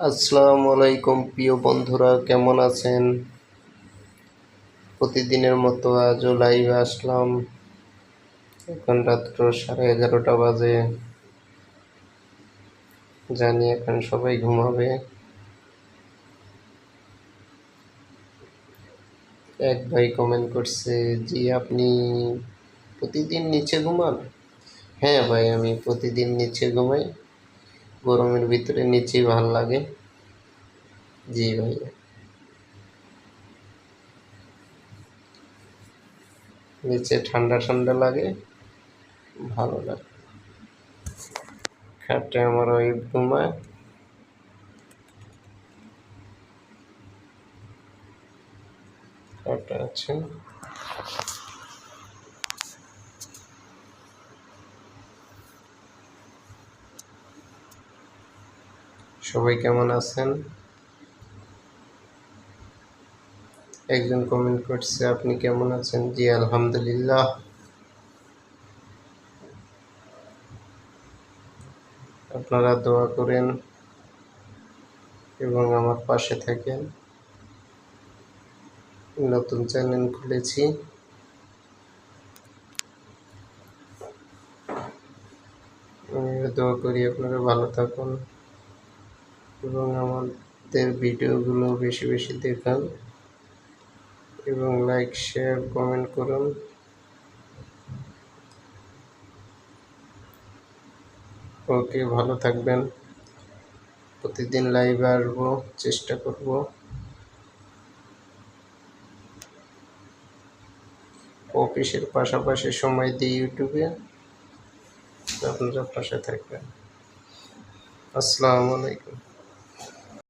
আসসালামু আলাইকুম প্রিয় বন্ধুরা, কেমন আছেন? প্রতিদিনের মতো আজও লাইভে আসলাম। এখন রাত্র 11:30 বাজে। জানি এখন সবাই ঘুমাবে। এক ভাই কমেন্ট করছে, জি আপনি প্রতিদিন নিচে ঘুমান? হ্যাঁ ভাই, আমি প্রতিদিন নিচে ঘুমাই। গরমের ভিতরে নিচেই ভাল লাগে। জি ভাই, নিচে ঠান্ডা ঠান্ডা লাগে, ভালো লাগে। খাটে আমার ওয়াইফ ঘুমায়। খাটে আছে। সবাই কেমন আছেন? একজন কমেন্ট করছে, আপনি কেমন আছেন? জি আলহামদুলিল্লাহ। আপনারা দোয়া করেন এবং আমার পাশে থাকেন। নতুন চ্যানেল খুলেছি, দোয়া করি আপনারা ভালো থাকুন এবং আমাদের ভিডিওগুলো বেশি বেশি দেখান এবং লাইক শেয়ার কমেন্ট করুন। ওকে, ভালো থাকবেন। প্রতিদিন লাইভে আসবো, চেষ্টা করব। অফিসের পাশাপাশি সময় দিই ইউটিউবে। আপনারা পাশে থাকবেন। আসসালামু আলাইকুম।